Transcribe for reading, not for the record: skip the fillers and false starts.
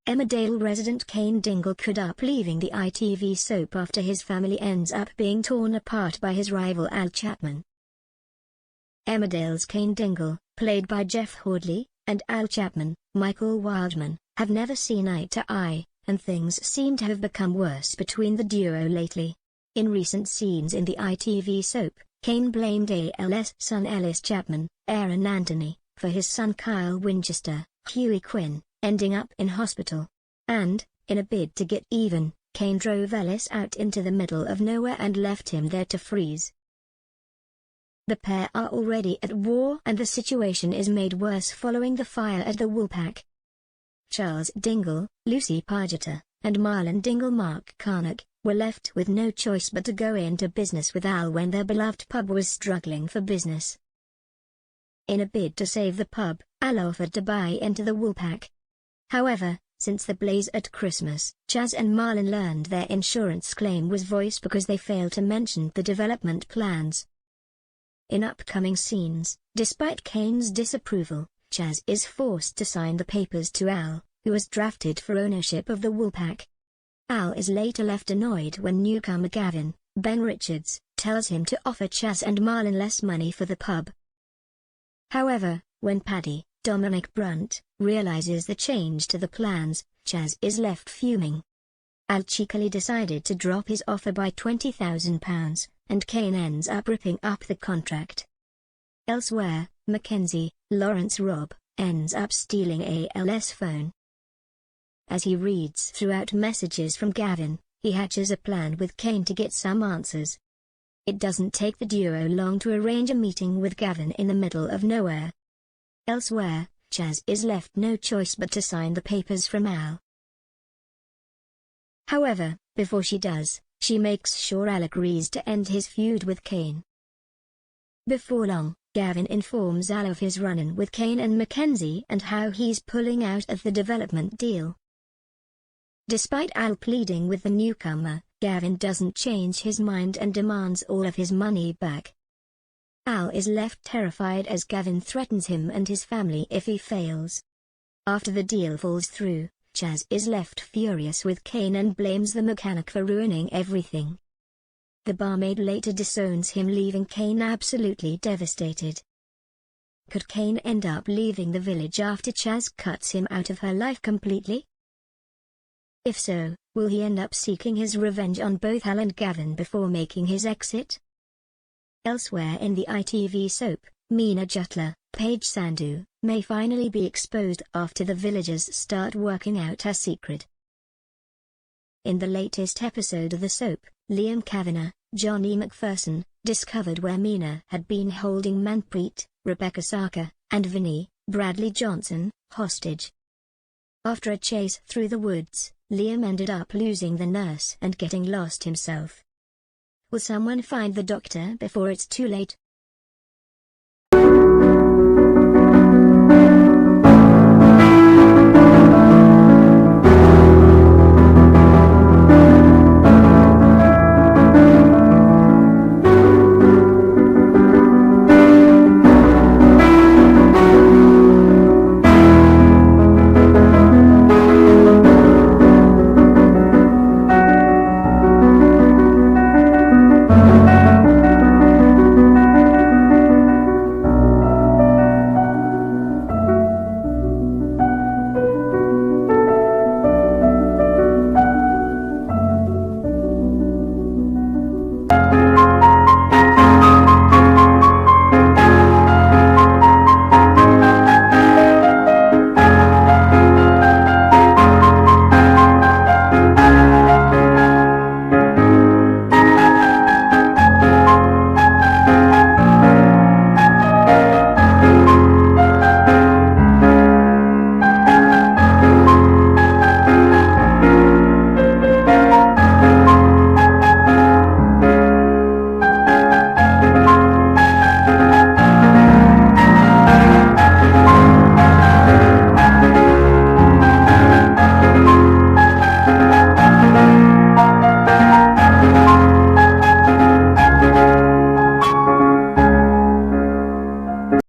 Emmerdale resident Cain Dingle could up leaving the ITV soap after his family ends up being torn apart by his rival Al Chapman. Emmerdale's Cain Dingle, played by Jeff Hordley, and Al Chapman, Michael Wildman, have never seen eye to eye, and things seem to have become worse between the duo lately. In recent scenes in the ITV soap, Cain blamed Al's son Ellis Chapman, Aaron Anthony, for his son Kyle Winchester, Huey Quinn, ending up in hospital. And, in a bid to get even, Cain drove Ellis out into the middle of nowhere and left him there to freeze. The pair are already at war, and the situation is made worse following the fire at the Woolpack. Charles Dingle, Lucy Pargeter, and Marlon Dingle Mark Carnock were left with no choice but to go into business with Al when their beloved pub was struggling for business. In a bid to save the pub, Al offered to buy into the Woolpack. However, since the blaze at Christmas, Chaz and Marlon learned their insurance claim was voiced because they failed to mention the development plans. In upcoming scenes, despite Cain's disapproval, Chaz is forced to sign the papers to Al, who was drafted for ownership of the Woolpack. Al is later left annoyed when newcomer Gavin, Ben Richards, tells him to offer Chaz and Marlon less money for the pub. However, when Paddy, Dominic Brunt, realizes the change to the plans, Chaz is left fuming. Al cheekily decided to drop his offer by £20,000, and Cain ends up ripping up the contract. Elsewhere, Mackenzie, Lawrence Robb, ends up stealing Al's phone. As he reads throughout messages from Gavin, he hatches a plan with Cain to get some answers. It doesn't take the duo long to arrange a meeting with Gavin in the middle of nowhere. Elsewhere, Chaz is left no choice but to sign the papers from Al. However, before she does, she makes sure Al agrees to end his feud with Cain. Before long, Gavin informs Al of his run-in with Cain and Mackenzie and how he's pulling out of the development deal. Despite Al pleading with the newcomer, Gavin doesn't change his mind and demands all of his money back. Al is left terrified as Gavin threatens him and his family if he fails. After the deal falls through, Chaz is left furious with Cain and blames the mechanic for ruining everything. The barmaid later disowns him, leaving Cain absolutely devastated. Could Cain end up leaving the village after Chaz cuts him out of her life completely? If so, will he end up seeking his revenge on both Al and Gavin before making his exit? Elsewhere in the ITV soap, Meena Jutla, Paige Sandhu, may finally be exposed after the villagers start working out her secret. In the latest episode of the soap, Liam Kavanagh, Johnny McPherson, discovered where Meena had been holding Manpreet, Rebecca Sarkar, and Vinnie, Bradley Johnson, hostage. After a chase through the woods, Liam ended up losing the nurse and getting lost himself. Will someone find the doctor before it's too late?